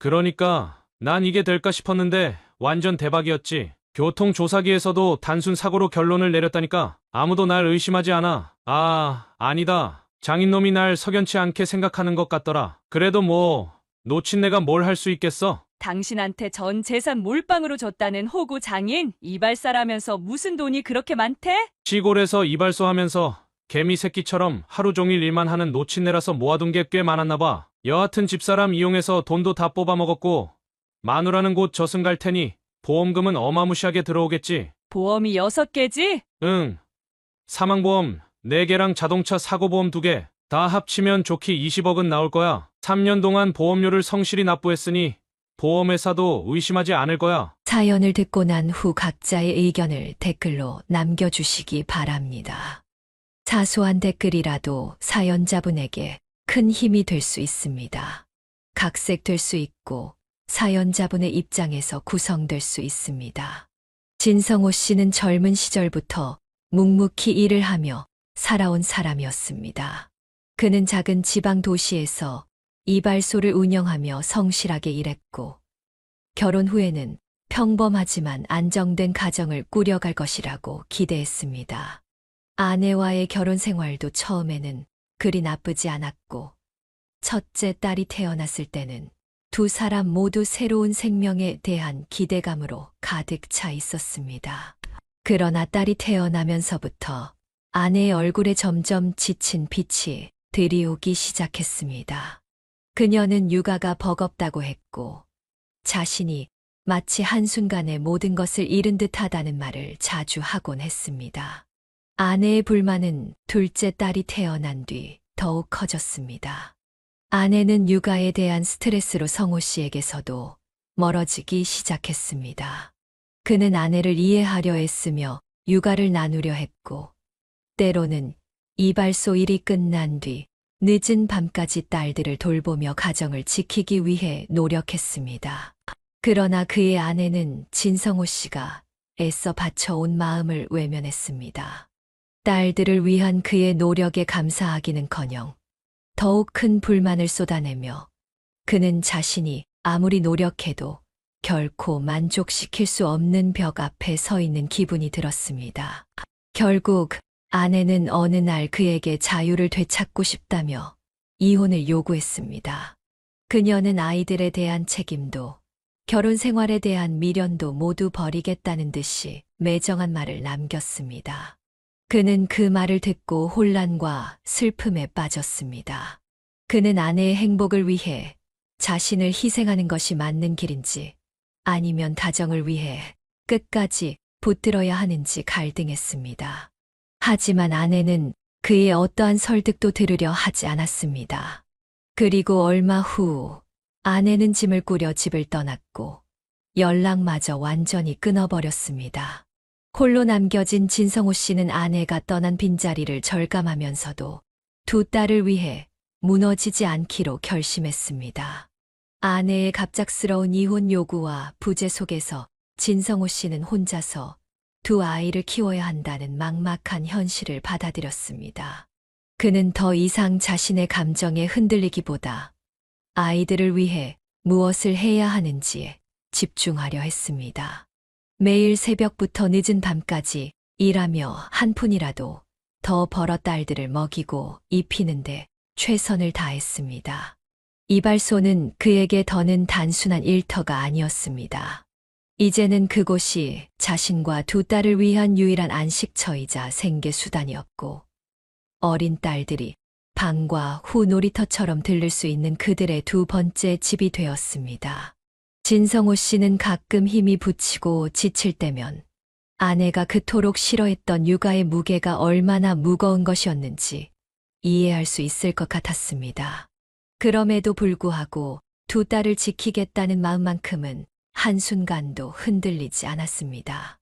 그러니까 난 이게 될까 싶었는데 완전 대박이었지. 교통조사기에서도 단순 사고로 결론을 내렸다니까. 아무도 날 의심하지 않아. 아니다. 장인놈이 날 석연치 않게 생각하는 것 같더라. 그래도 뭐 놓친 내가 뭘 할 수 있겠어? 당신한테 전 재산 몰빵으로 줬다는 호구 장인? 이발사라면서 무슨 돈이 그렇게 많대? 시골에서 이발소 하면서 개미 새끼처럼 하루 종일 일만 하는 놓친내라서 모아둔 게 꽤 많았나 봐. 여하튼 집사람 이용해서 돈도 다 뽑아먹었고 마누라는 곧 저승 갈 테니 보험금은 어마무시하게 들어오겠지. 보험이 6개지? 응. 사망보험 4개랑 자동차 사고보험 2개. 다 합치면 좋게 20억은 나올 거야. 3년 동안 보험료를 성실히 납부했으니 보험회사도 의심하지 않을 거야. 사연을 듣고 난 후 각자의 의견을 댓글로 남겨주시기 바랍니다. 사소한 댓글이라도 사연자분에게 큰 힘이 될 수 있습니다. 각색될 수 있고 사연자분의 입장에서 구성될 수 있습니다. 진성호 씨는 젊은 시절부터 묵묵히 일을 하며 살아온 사람이었습니다. 그는 작은 지방 도시에서 이발소를 운영하며 성실하게 일했고 결혼 후에는 평범하지만 안정된 가정을 꾸려갈 것이라고 기대했습니다. 아내와의 결혼 생활도 처음에는 그리 나쁘지 않았고 첫째 딸이 태어났을 때는 두 사람 모두 새로운 생명에 대한 기대감으로 가득 차 있었습니다. 그러나 딸이 태어나면서부터 아내의 얼굴에 점점 지친 빛이 들이오기 시작했습니다. 그녀는 육아가 버겁다고 했고 자신이 마치 한순간에 모든 것을 잃은 듯하다는 말을 자주 하곤 했습니다. 아내의 불만은 둘째 딸이 태어난 뒤 더욱 커졌습니다. 아내는 육아에 대한 스트레스로 성호 씨에게서도 멀어지기 시작했습니다. 그는 아내를 이해하려 했으며 육아를 나누려 했고 때로는 이발소 일이 끝난 뒤 늦은 밤까지 딸들을 돌보며 가정을 지키기 위해 노력했습니다. 그러나 그의 아내는 진성호 씨가 애써 바쳐온 마음을 외면했습니다. 딸들을 위한 그의 노력에 감사하기는커녕 더욱 큰 불만을 쏟아내며 그는 자신이 아무리 노력해도 결코 만족시킬 수 없는 벽 앞에 서 있는 기분이 들었습니다. 결국 아내는 어느 날 그에게 자유를 되찾고 싶다며 이혼을 요구했습니다. 그녀는 아이들에 대한 책임도 결혼 생활에 대한 미련도 모두 버리겠다는 듯이 매정한 말을 남겼습니다. 그는 그 말을 듣고 혼란과 슬픔에 빠졌습니다. 그는 아내의 행복을 위해 자신을 희생하는 것이 맞는 길인지 아니면 가정을 위해 끝까지 붙들어야 하는지 갈등했습니다. 하지만 아내는 그의 어떠한 설득도 들으려 하지 않았습니다. 그리고 얼마 후 아내는 짐을 꾸려 집을 떠났고 연락마저 완전히 끊어버렸습니다. 홀로 남겨진 진성호 씨는 아내가 떠난 빈자리를 절감하면서도 두 딸을 위해 무너지지 않기로 결심했습니다. 아내의 갑작스러운 이혼 요구와 부재 속에서 진성호 씨는 혼자서 두 아이를 키워야 한다는 막막한 현실을 받아들였습니다. 그는 더 이상 자신의 감정에 흔들리기보다 아이들을 위해 무엇을 해야 하는지에 집중하려 했습니다. 매일 새벽부터 늦은 밤까지 일하며 한 푼이라도 더 벌어 딸들을 먹이고 입히는데 최선을 다했습니다. 이발소는 그에게 더는 단순한 일터가 아니었습니다. 이제는 그곳이 자신과 두 딸을 위한 유일한 안식처이자 생계수단이었고 어린 딸들이 방과 후 놀이터처럼 들를 수 있는 그들의 두 번째 집이 되었습니다. 진성호 씨는 가끔 힘이 부치고 지칠 때면 아내가 그토록 싫어했던 육아의 무게가 얼마나 무거운 것이었는지 이해할 수 있을 것 같았습니다. 그럼에도 불구하고 두 딸을 지키겠다는 마음만큼은 한순간도 흔들리지 않았습니다.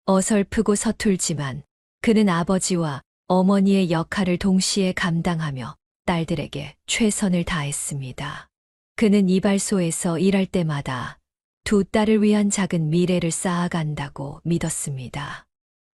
어설프고 서툴지만 그는 아버지와 어머니의 역할을 동시에 감당하며 딸들에게 최선을 다했습니다. 그는 이발소에서 일할 때마다 두 딸을 위한 작은 미래를 쌓아간다고 믿었습니다.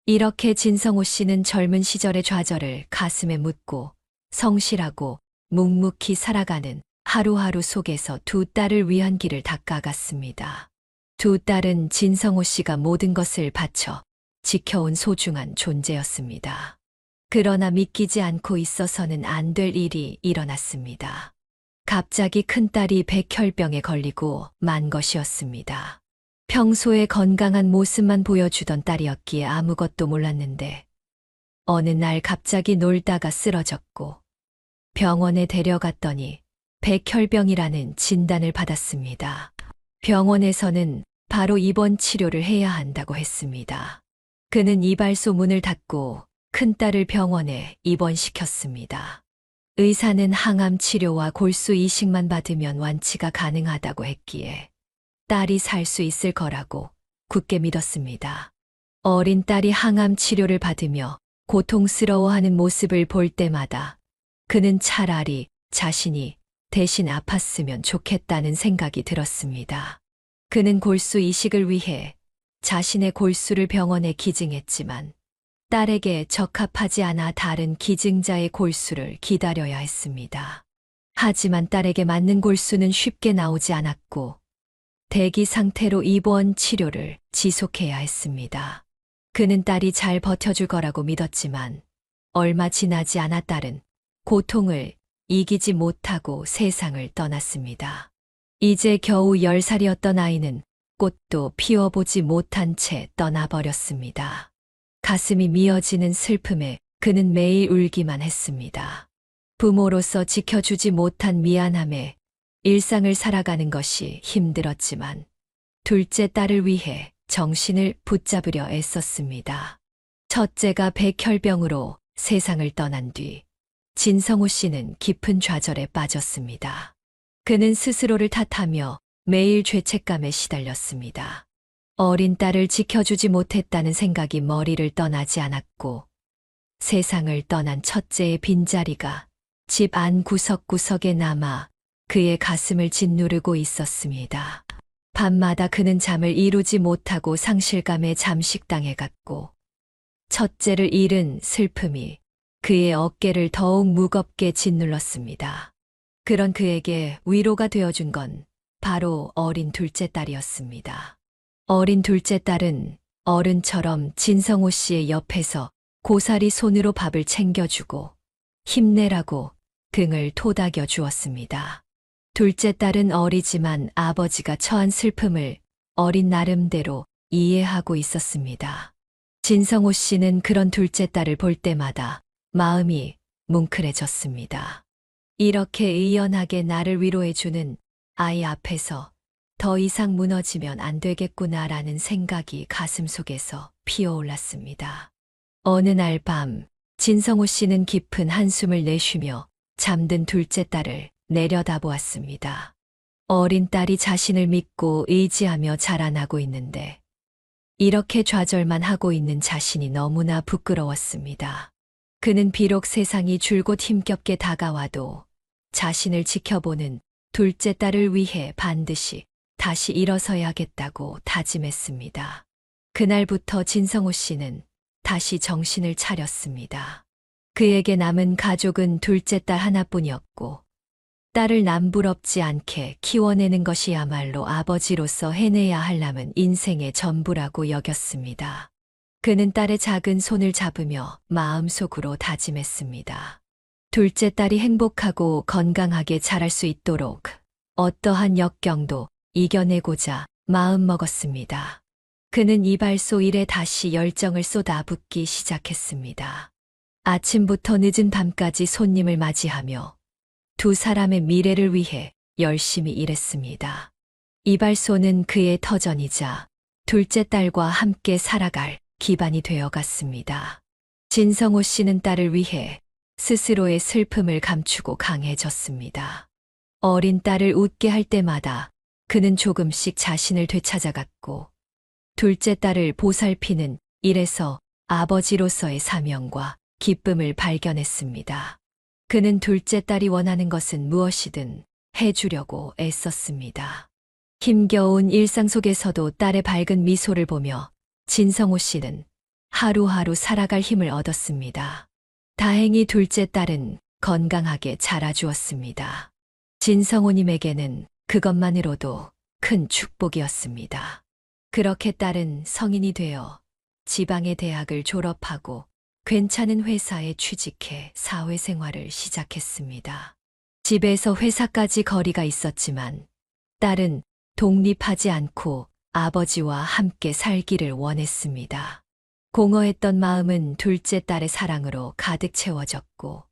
이렇게 진성호 씨는 젊은 시절의 좌절을 가슴에 묻고 성실하고 묵묵히 살아가는 하루하루 속에서 두 딸을 위한 길을 닦아갔습니다. 두 딸은 진성호 씨가 모든 것을 바쳐 지켜온 소중한 존재였습니다. 그러나 믿기지 않고 있어서는 안 될 일이 일어났습니다. 갑자기 큰딸이 백혈병에 걸리고 만 것이었습니다. 평소에 건강한 모습만 보여주던 딸이었기에 아무것도 몰랐는데 어느 날 갑자기 놀다가 쓰러졌고 병원에 데려갔더니 백혈병이라는 진단을 받았습니다. 병원에서는 바로 입원 치료를 해야 한다고 했습니다. 그는 이발소 문을 닫고 큰딸을 병원에 입원시켰습니다. 의사는 항암 치료와 골수 이식만 받으면 완치가 가능하다고 했기에 딸이 살 수 있을 거라고 굳게 믿었습니다. 어린 딸이 항암 치료를 받으며 고통스러워하는 모습을 볼 때마다 그는 차라리 자신이 대신 아팠으면 좋겠다는 생각이 들었습니다. 그는 골수 이식을 위해 자신의 골수를 병원에 기증했지만 딸에게 적합하지 않아 다른 기증자의 골수를 기다려야 했습니다. 하지만 딸에게 맞는 골수는 쉽게 나오지 않았고 대기 상태로 입원 치료를 지속해야 했습니다. 그는 딸이 잘 버텨줄 거라고 믿었지만 얼마 지나지 않아 딸은 고통을 이기지 못하고 세상을 떠났습니다. 이제 겨우 10살이었던 아이는 꽃도 피워보지 못한 채 떠나버렸습니다. 가슴이 미어지는 슬픔에 그는 매일 울기만 했습니다. 부모로서 지켜주지 못한 미안함에 일상을 살아가는 것이 힘들었지만 둘째 딸을 위해 정신을 붙잡으려 애썼습니다. 첫째가 백혈병으로 세상을 떠난 뒤 진성호 씨는 깊은 좌절에 빠졌습니다. 그는 스스로를 탓하며 매일 죄책감에 시달렸습니다. 어린 딸을 지켜주지 못했다는 생각이 머리를 떠나지 않았고 세상을 떠난 첫째의 빈자리가 집 안 구석구석에 남아 그의 가슴을 짓누르고 있었습니다. 밤마다 그는 잠을 이루지 못하고 상실감에 잠식당해 갔고 첫째를 잃은 슬픔이 그의 어깨를 더욱 무겁게 짓눌렀습니다. 그런 그에게 위로가 되어준 건 바로 어린 둘째 딸이었습니다. 어린 둘째 딸은 어른처럼 진성호 씨의 옆에서 고사리 손으로 밥을 챙겨주고 힘내라고 등을 토닥여 주었습니다. 둘째 딸은 어리지만 아버지가 처한 슬픔을 어린 나름대로 이해하고 있었습니다. 진성호 씨는 그런 둘째 딸을 볼 때마다 마음이 뭉클해졌습니다. 이렇게 의연하게 나를 위로해주는 아이 앞에서 더 이상 무너지면 안 되겠구나라는 생각이 가슴속에서 피어올랐습니다. 어느 날 밤 진성호 씨는 깊은 한숨을 내쉬며 잠든 둘째 딸을 내려다보았습니다. 어린 딸이 자신을 믿고 의지하며 자라나고 있는데 이렇게 좌절만 하고 있는 자신이 너무나 부끄러웠습니다. 그는 비록 세상이 줄곧 힘겹게 다가와도 자신을 지켜보는 둘째 딸을 위해 반드시 다시 일어서야겠다고 다짐했습니다. 그날부터 진성호 씨는 다시 정신을 차렸습니다. 그에게 남은 가족은 둘째 딸 하나뿐이었고 딸을 남부럽지 않게 키워내는 것이야말로 아버지로서 해내야 할 남은 인생의 전부라고 여겼습니다. 그는 딸의 작은 손을 잡으며 마음속으로 다짐했습니다. 둘째 딸이 행복하고 건강하게 자랄 수 있도록 어떠한 역경도 이겨내고자 마음먹었습니다. 그는 이발소 일에 다시 열정을 쏟아붓기 시작했습니다. 아침부터 늦은 밤까지 손님을 맞이하며 두 사람의 미래를 위해 열심히 일했습니다. 이발소는 그의 터전이자 둘째 딸과 함께 살아갈 기반이 되어갔습니다. 진성호 씨는 딸을 위해 스스로의 슬픔을 감추고 강해졌습니다. 어린 딸을 웃게 할 때마다 그는 조금씩 자신을 되찾아갔고 둘째 딸을 보살피는 일에서 아버지로서의 사명과 기쁨을 발견했습니다. 그는 둘째 딸이 원하는 것은 무엇이든 해주려고 애썼습니다. 힘겨운 일상 속에서도 딸의 밝은 미소를 보며 진성호 씨는 하루하루 살아갈 힘을 얻었습니다. 다행히 둘째 딸은 건강하게 자라주었습니다. 진성호님에게는 그것만으로도 큰 축복이었습니다. 그렇게 딸은 성인이 되어 지방의 대학을 졸업하고 괜찮은 회사에 취직해 사회생활을 시작했습니다. 집에서 회사까지 거리가 있었지만 딸은 독립하지 않고 아버지와 함께 살기를 원했습니다. 공허했던 마음은 둘째 딸의 사랑으로 가득 채워졌고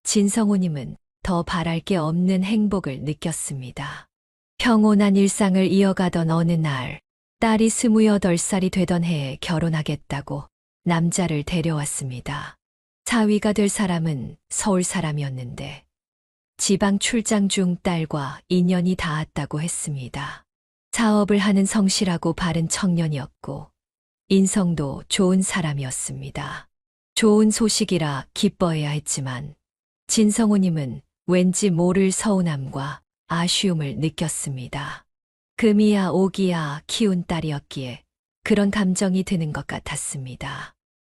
진성호님은 더 바랄 게 없는 행복을 느꼈습니다. 평온한 일상을 이어가던 어느 날 딸이 28살이 되던 해에 결혼하겠다고 남자를 데려왔습니다. 사위가 될 사람은 서울 사람이었는데 지방 출장 중 딸과 인연이 닿았다고 했습니다. 사업을 하는 성실하고 바른 청년이었고 인성도 좋은 사람이었습니다. 좋은 소식이라 기뻐해야 했지만 진성호님은 왠지 모를 서운함과 아쉬움을 느꼈습니다. 금이야 오기야 키운 딸이었기에 그런 감정이 드는 것 같았습니다.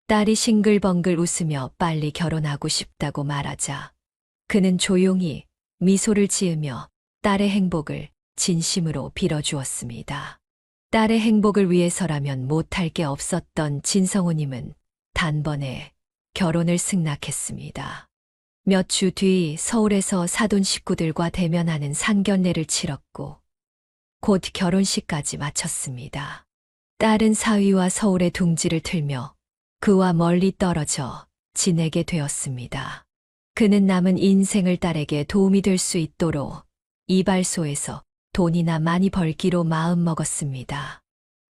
딸이 싱글벙글 웃으며 빨리 결혼하고 싶다고 말하자 그는 조용히 미소를 지으며 딸의 행복을 진심으로 빌어주었습니다. 딸의 행복을 위해서라면 못할 게 없었던 진성호님은 단번에 결혼을 승낙했습니다. 몇 주 뒤 서울에서 사돈 식구들과 대면하는 상견례를 치렀고 곧 결혼식까지 마쳤습니다. 딸은 사위와 서울의 둥지를 틀며 그와 멀리 떨어져 지내게 되었습니다. 그는 남은 인생을 딸에게 도움이 될 수 있도록 이발소에서 돈이나 많이 벌기로 마음먹었습니다.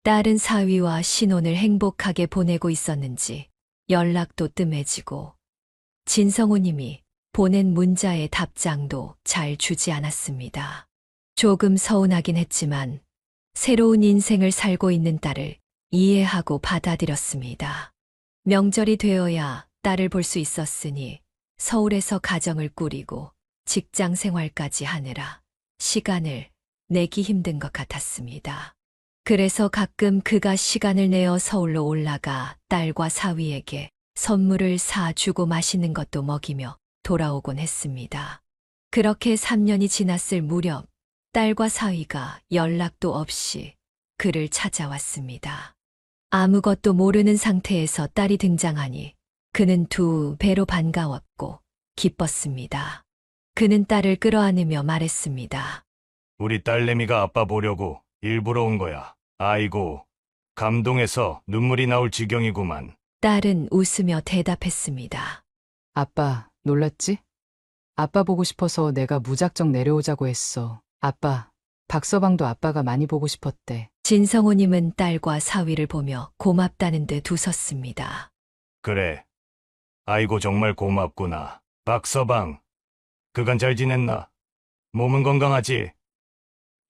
딸은 사위와 신혼을 행복하게 보내고 있었는지 연락도 뜸해지고 진성호님이 보낸 문자의 답장도 잘 주지 않았습니다. 조금 서운하긴 했지만 새로운 인생을 살고 있는 딸을 이해하고 받아들였습니다. 명절이 되어야 딸을 볼 수 있었으니 서울에서 가정을 꾸리고 직장 생활까지 하느라 시간을 내기 힘든 것 같았습니다. 그래서 가끔 그가 시간을 내어 서울로 올라가 딸과 사위에게 선물을 사주고 맛있는 것도 먹이며 돌아오곤 했습니다. 그렇게 3년이 지났을 무렵 딸과 사위가 연락도 없이 그를 찾아왔습니다. 아무것도 모르는 상태에서 딸이 등장하니 그는 두 배로 반가웠고 기뻤습니다. 그는 딸을 끌어안으며 말했습니다. 우리 딸내미가 아빠 보려고 일부러 온 거야. 아이고, 감동해서 눈물이 나올 지경이구만. 딸은 웃으며 대답했습니다. 아빠, 놀랐지? 아빠 보고 싶어서 내가 무작정 내려오자고 했어. 아빠, 박서방도 아빠가 많이 보고 싶었대. 진성호님은 딸과 사위를 보며 고맙다는 듯 웃었습니다. 그래. 아이고 정말 고맙구나. 박서방, 그간 잘 지냈나? 몸은 건강하지?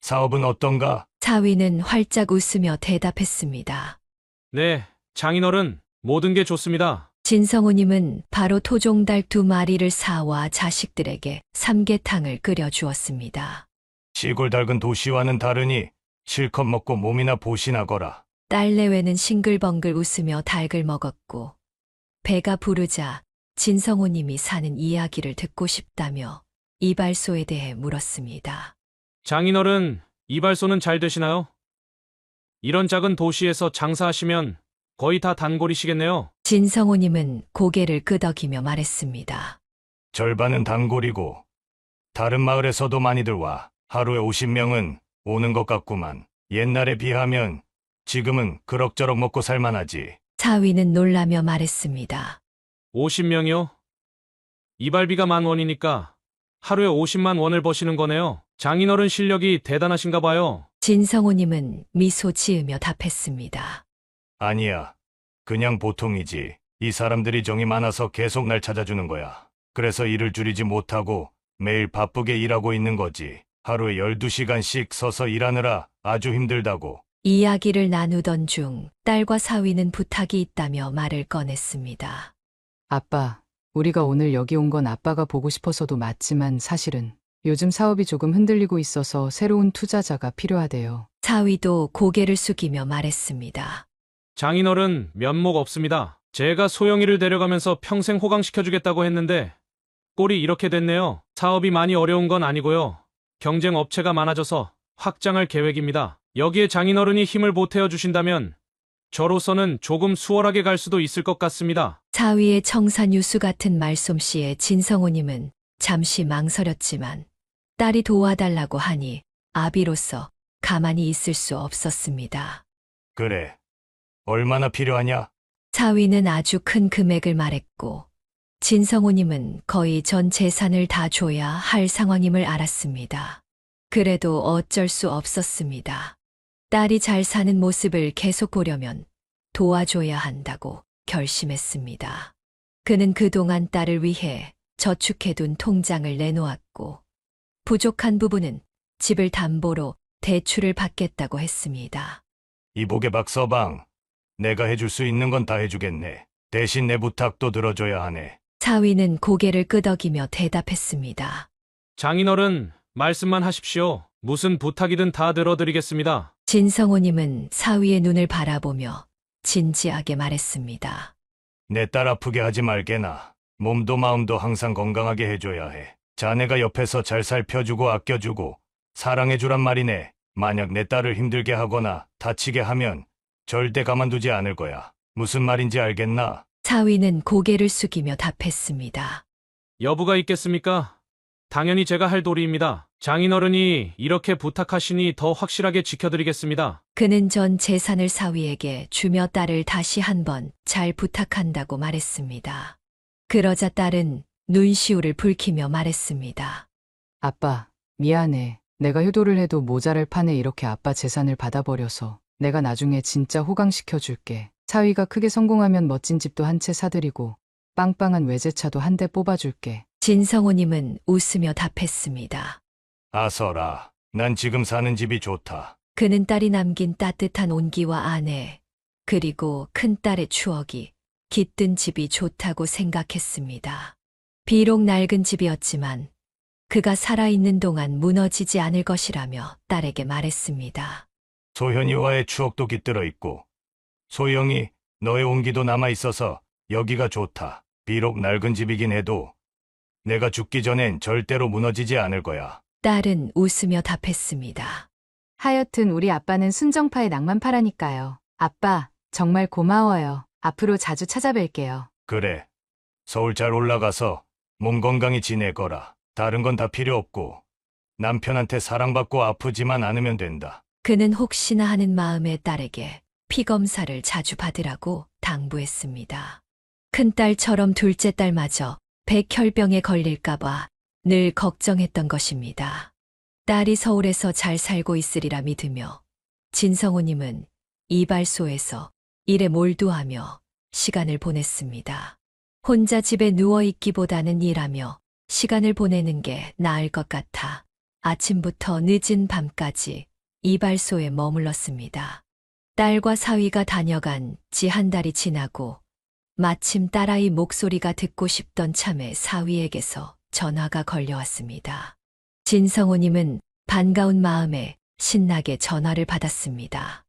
사업은 어떤가? 사위는 활짝 웃으며 대답했습니다. 네, 장인어른, 모든 게 좋습니다. 진성호님은 바로 토종닭 2마리를 사와 자식들에게 삼계탕을 끓여주었습니다. 시골 닭은 도시와는 다르니 실컷 먹고 몸이나 보신하거라. 딸 내외는 싱글벙글 웃으며 닭을 먹었고 배가 부르자 진성호님이 사는 이야기를 듣고 싶다며 이발소에 대해 물었습니다. 장인어른, 이발소는 잘 되시나요? 이런 작은 도시에서 장사하시면 거의 다 단골이시겠네요. 진성호님은 고개를 끄덕이며 말했습니다. 절반은 단골이고 다른 마을에서도 많이들 와. 하루에 50명은 오는 것 같구만. 옛날에 비하면 지금은 그럭저럭 먹고 살만하지. 사위는 놀라며 말했습니다. 50명이요? 이발비가 10,000원이니까 하루에 50만 원을 버시는 거네요. 장인어른 실력이 대단하신가 봐요. 진성호님은 미소 지으며 답했습니다. 아니야. 그냥 보통이지. 이 사람들이 정이 많아서 계속 날 찾아주는 거야. 그래서 일을 줄이지 못하고 매일 바쁘게 일하고 있는 거지. 하루에 12시간씩 서서 일하느라 아주 힘들다고. 이야기를 나누던 중 딸과 사위는 부탁이 있다며 말을 꺼냈습니다. 아빠, 우리가 오늘 여기 온 건 아빠가 보고 싶어서도 맞지만 사실은 요즘 사업이 조금 흔들리고 있어서 새로운 투자자가 필요하대요. 사위도 고개를 숙이며 말했습니다. 장인어른, 면목 없습니다. 제가 소영이를 데려가면서 평생 호강시켜주겠다고 했는데 꼴이 이렇게 됐네요. 사업이 많이 어려운 건 아니고요. 경쟁 업체가 많아져서 확장할 계획입니다. 여기에 장인어른이 힘을 보태어 주신다면 저로서는 조금 수월하게 갈 수도 있을 것 같습니다. 사위의 청산유수 같은 말솜씨에 진성호님은 잠시 망설였지만 딸이 도와달라고 하니 아비로서 가만히 있을 수 없었습니다. 그래. 얼마나 필요하냐? 사위는 아주 큰 금액을 말했고 진성호님은 거의 전 재산을 다 줘야 할 상황임을 알았습니다. 그래도 어쩔 수 없었습니다. 딸이 잘 사는 모습을 계속 보려면 도와줘야 한다고 결심했습니다. 그는 그동안 딸을 위해 저축해둔 통장을 내놓았고 부족한 부분은 집을 담보로 대출을 받겠다고 했습니다. 이복의 박서방, 내가 해줄 수 있는 건 다 해주겠네. 대신 내 부탁도 들어줘야 하네. 사위는 고개를 끄덕이며 대답했습니다. 장인어른, 말씀만 하십시오. 무슨 부탁이든 다 들어드리겠습니다. 진성호님은 사위의 눈을 바라보며 진지하게 말했습니다. 내 딸 아프게 하지 말게나. 몸도 마음도 항상 건강하게 해줘야 해. 자네가 옆에서 잘 살펴주고 아껴주고 사랑해주란 말이네. 만약 내 딸을 힘들게 하거나 다치게 하면 절대 가만두지 않을 거야. 무슨 말인지 알겠나? 사위는 고개를 숙이며 답했습니다. 여부가 있겠습니까? 당연히 제가 할 도리입니다. 장인어른이 이렇게 부탁하시니 더 확실하게 지켜드리겠습니다. 그는 전 재산을 사위에게 주며 딸을 다시 한번 잘 부탁한다고 말했습니다. 그러자 딸은 눈시울을 붉히며 말했습니다. 아빠, 미안해. 내가 효도를 해도 모자랄 판에 이렇게 아빠 재산을 받아버려서 내가 나중에 진짜 호강시켜 줄게. 사위가 크게 성공하면 멋진 집도 한 채 사드리고 빵빵한 외제차도 한 대 뽑아줄게. 진성호님은 웃으며 답했습니다. 아서라, 난 지금 사는 집이 좋다. 그는 딸이 남긴 따뜻한 온기와 아내, 그리고 큰딸의 추억이 깃든 집이 좋다고 생각했습니다. 비록 낡은 집이었지만 그가 살아있는 동안 무너지지 않을 것이라며 딸에게 말했습니다. 소현이와의 추억도 깃들어 있고 소영이, 너의 온기도 남아있어서 여기가 좋다. 비록 낡은 집이긴 해도 내가 죽기 전엔 절대로 무너지지 않을 거야. 딸은 웃으며 답했습니다. 하여튼 우리 아빠는 순정파의 낭만파라니까요. 아빠, 정말 고마워요. 앞으로 자주 찾아뵐게요. 그래. 서울 잘 올라가서 몸 건강히 지내거라. 다른 건 다 필요 없고 남편한테 사랑받고 아프지만 않으면 된다. 그는 혹시나 하는 마음에 딸에게 피검사를 자주 받으라고 당부했습니다. 큰딸처럼 둘째 딸마저 백혈병에 걸릴까봐 늘 걱정했던 것입니다. 딸이 서울에서 잘 살고 있으리라 믿으며 진성호님은 이발소에서 일에 몰두하며 시간을 보냈습니다. 혼자 집에 누워있기보다는 일하며 시간을 보내는 게 나을 것 같아 아침부터 늦은 밤까지 이발소에 머물렀습니다. 딸과 사위가 다녀간 지 한 달이 지나고 마침 딸아이 목소리가 듣고 싶던 참에 사위에게서 전화가 걸려왔습니다. 진성호님은 반가운 마음에 신나게 전화를 받았습니다.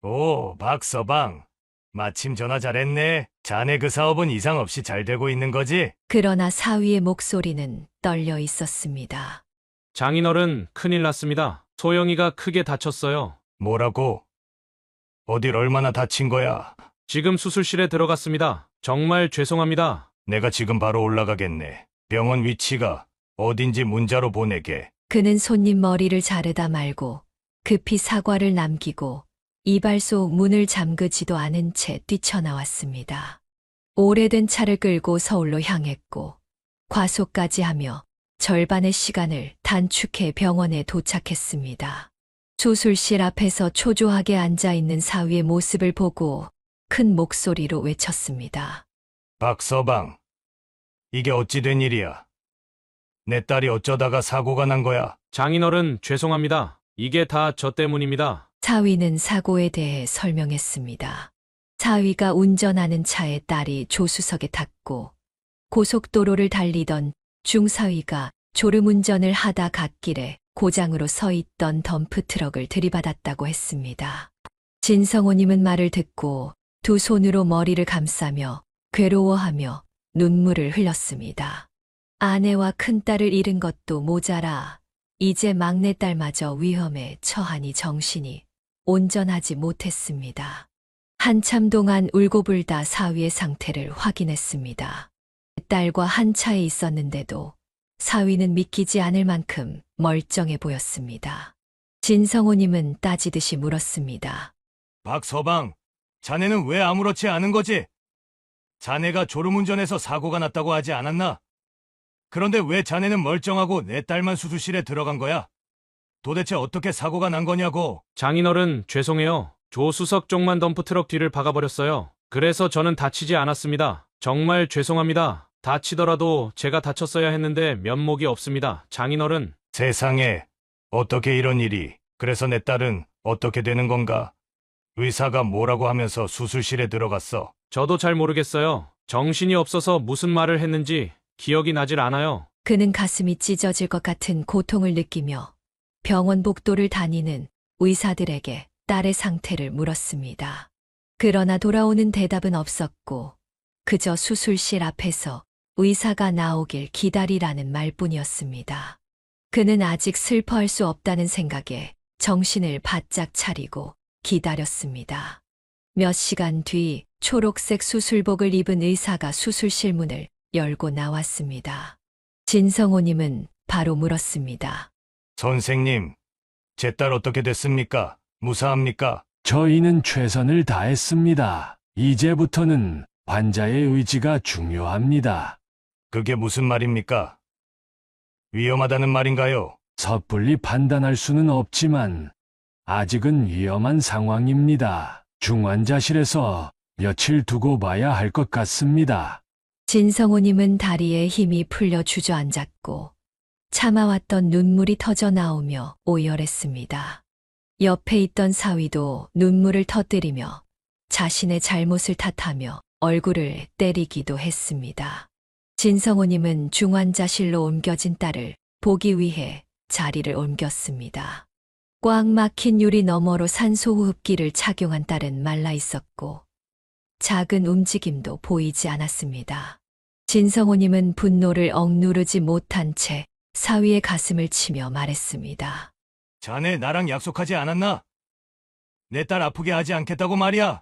오, 박서방. 마침 전화 잘했네. 자네 그 사업은 이상 없이 잘 되고 있는 거지? 그러나 사위의 목소리는 떨려 있었습니다. 장인어른, 큰일 났습니다. 소영이가 크게 다쳤어요. 뭐라고? 어딜 얼마나 다친 거야? 지금 수술실에 들어갔습니다. 정말 죄송합니다. 내가 지금 바로 올라가겠네. 병원 위치가 어딘지 문자로 보내게. 그는 손님 머리를 자르다 말고 급히 사과를 남기고 이발소 문을 잠그지도 않은 채 뛰쳐나왔습니다. 오래된 차를 끌고 서울로 향했고 과속까지 하며 절반의 시간을 단축해 병원에 도착했습니다. 수술실 앞에서 초조하게 앉아있는 사위의 모습을 보고 큰 목소리로 외쳤습니다. 박서방. 이게 어찌 된 일이야? 내 딸이 어쩌다가 사고가 난 거야? 장인어른, 죄송합니다. 이게 다 저 때문입니다. 사위는 사고에 대해 설명했습니다. 사위가 운전하는 차에 딸이 조수석에 탔고 고속도로를 달리던 중사위가 졸음운전을 하다 갓길에 고장으로 서 있던 덤프트럭을 들이받았다고 했습니다. 진성호님은 말을 듣고 두 손으로 머리를 감싸며 괴로워하며 눈물을 흘렸습니다. 아내와 큰딸을 잃은 것도 모자라 이제 막내딸마저 위험에 처하니 정신이 온전하지 못했습니다. 한참 동안 울고불다 사위의 상태를 확인했습니다. 딸과 한 차에 있었는데도 사위는 믿기지 않을 만큼 멀쩡해 보였습니다. 진성호님은 따지듯이 물었습니다. 박서방, 자네는 왜 아무렇지 않은 거지? 자네가 졸음운전해서 사고가 났다고 하지 않았나? 그런데 왜 자네는 멀쩡하고 내 딸만 수술실에 들어간 거야? 도대체 어떻게 사고가 난 거냐고. 장인어른, 죄송해요. 조수석 쪽만 덤프트럭 뒤를 박아버렸어요. 그래서 저는 다치지 않았습니다. 정말 죄송합니다. 다치더라도 제가 다쳤어야 했는데 면목이 없습니다. 장인어른. 세상에, 어떻게 이런 일이. 그래서 내 딸은 어떻게 되는 건가? 의사가 뭐라고 하면서 수술실에 들어갔어. 저도 잘 모르겠어요. 정신이 없어서 무슨 말을 했는지 기억이 나질 않아요. 그는 가슴이 찢어질 것 같은 고통을 느끼며 병원 복도를 다니는 의사들에게 딸의 상태를 물었습니다. 그러나 돌아오는 대답은 없었고 그저 수술실 앞에서 의사가 나오길 기다리라는 말뿐이었습니다. 그는 아직 슬퍼할 수 없다는 생각에 정신을 바짝 차리고 기다렸습니다. 몇 시간 뒤 초록색 수술복을 입은 의사가 수술실 문을 열고 나왔습니다. 진성호님은 바로 물었습니다. 선생님, 제 딸 어떻게 됐습니까? 무사합니까? 저희는 최선을 다했습니다. 이제부터는 환자의 의지가 중요합니다. 그게 무슨 말입니까? 위험하다는 말인가요? 섣불리 판단할 수는 없지만 아직은 위험한 상황입니다. 중환자실에서 며칠 두고 봐야 할 것 같습니다. 진성호님은 다리에 힘이 풀려 주저앉았고 참아왔던 눈물이 터져 나오며 오열했습니다. 옆에 있던 사위도 눈물을 터뜨리며 자신의 잘못을 탓하며 얼굴을 때리기도 했습니다. 진성호님은 중환자실로 옮겨진 딸을 보기 위해 자리를 옮겼습니다. 꽉 막힌 유리 너머로 산소호흡기를 착용한 딸은 말라 있었고 작은 움직임도 보이지 않았습니다. 진성호님은 분노를 억누르지 못한 채 사위의 가슴을 치며 말했습니다. 자네 나랑 약속하지 않았나? 내 딸 아프게 하지 않겠다고 말이야.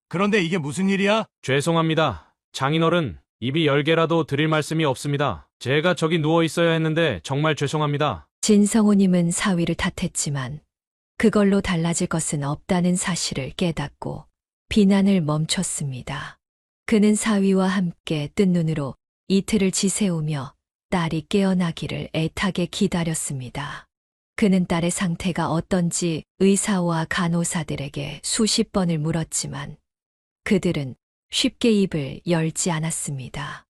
그런데 이게 무슨 일이야? 죄송합니다. 장인어른, 입이 10개라도 드릴 말씀이 없습니다. 제가 저기 누워 있어야 했는데 정말 죄송합니다. 진성호님은 사위를 탓했지만 그걸로 달라질 것은 없다는 사실을 깨닫고 비난을 멈췄습니다. 그는 사위와 함께 뜬 눈으로 이틀을 지새우며 딸이 깨어나기를 애타게 기다렸습니다. 그는 딸의 상태가 어떤지 의사와 간호사들에게 수십 번을 물었지만 그들은 쉽게 입을 열지 않았습니다.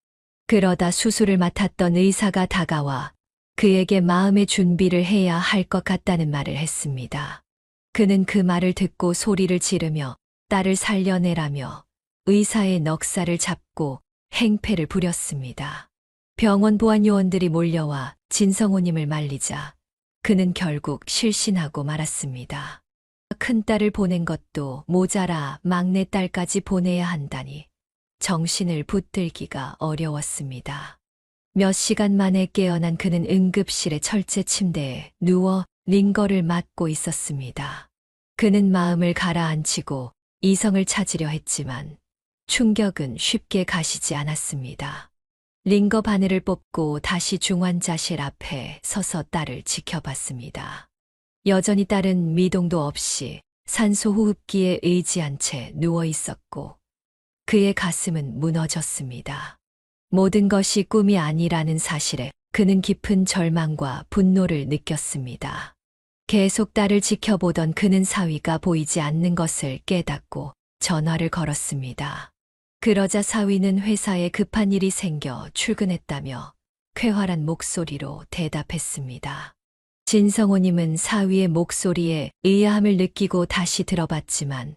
그러다 수술을 맡았던 의사가 다가와 그에게 마음의 준비를 해야 할 것 같다는 말을 했습니다. 그는 그 말을 듣고 소리를 지르며 딸을 살려내라며 의사의 넉살을 잡고 행패를 부렸습니다. 병원 보안요원들이 몰려와 진성호님을 말리자 그는 결국 실신하고 말았습니다. 큰딸을 보낸 것도 모자라 막내딸까지 보내야 한다니 정신을 붙들기가 어려웠습니다. 몇 시간 만에 깨어난 그는 응급실의 철제 침대에 누워 링거를 맞고 있었습니다. 그는 마음을 가라앉히고 이성을 찾으려 했지만 충격은 쉽게 가시지 않았습니다. 링거 바늘을 뽑고 다시 중환자실 앞에 서서 딸을 지켜봤습니다. 여전히 딸은 미동도 없이 산소 호흡기에 의지한 채 누워 있었고 그의 가슴은 무너졌습니다. 모든 것이 꿈이 아니라는 사실에 그는 깊은 절망과 분노를 느꼈습니다. 계속 딸을 지켜보던 그는 사위가 보이지 않는 것을 깨닫고 전화를 걸었습니다. 그러자 사위는 회사에 급한 일이 생겨 출근했다며 쾌활한 목소리로 대답했습니다. 진성호님은 사위의 목소리에 의아함을 느끼고 다시 들어봤지만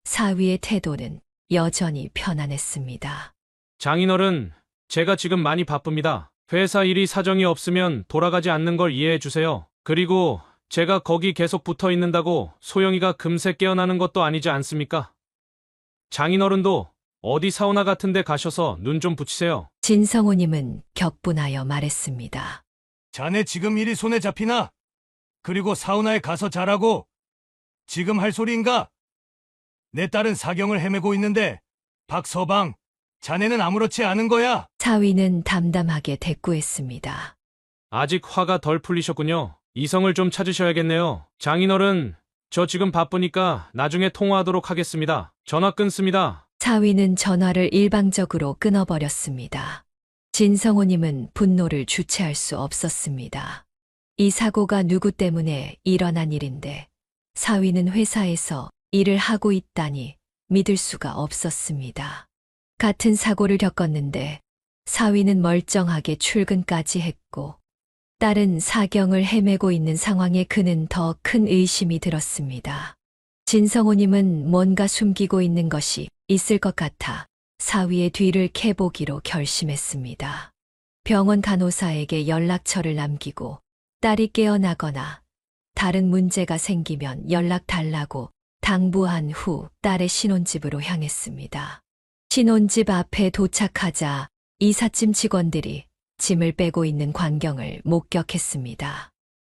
사위의 태도는 여전히 편안했습니다. 장인어른, 제가 지금 많이 바쁩니다. 회사 일이 사정이 없으면 돌아가지 않는 걸 이해해 주세요. 그리고 제가 거기 계속 붙어 있는다고 소영이가 금세 깨어나는 것도 아니지 않습니까? 장인어른도 어디 사우나 같은 데 가셔서 눈 좀 붙이세요. 진성호님은 격분하여 말했습니다. 자네 지금 일이 손에 잡히나? 그리고 사우나에 가서 자라고? 지금 할 소리인가? 내 딸은 사경을 헤매고 있는데 박서방, 자네는 아무렇지 않은 거야? 사위는 담담하게 대꾸했습니다. 아직 화가 덜 풀리셨군요. 이성을 좀 찾으셔야겠네요. 장인어른, 저 지금 바쁘니까 나중에 통화하도록 하겠습니다. 전화 끊습니다. 사위는 전화를 일방적으로 끊어버렸습니다. 진성호님은 분노를 주체할 수 없었습니다. 이 사고가 누구 때문에 일어난 일인데 사위는 회사에서 일을 하고 있다니 믿을 수가 없었습니다. 같은 사고를 겪었는데 사위는 멀쩡하게 출근까지 했고 딸은 사경을 헤매고 있는 상황에 그는 더 큰 의심이 들었습니다. 진성호님은 뭔가 숨기고 있는 것이 있을 것 같아 사위의 뒤를 캐보기로 결심했습니다. 병원 간호사에게 연락처를 남기고 딸이 깨어나거나 다른 문제가 생기면 연락 달라고 당부한 후 딸의 신혼집으로 향했습니다. 신혼집 앞에 도착하자 이삿짐 직원들이 짐을 빼고 있는 광경을 목격했습니다.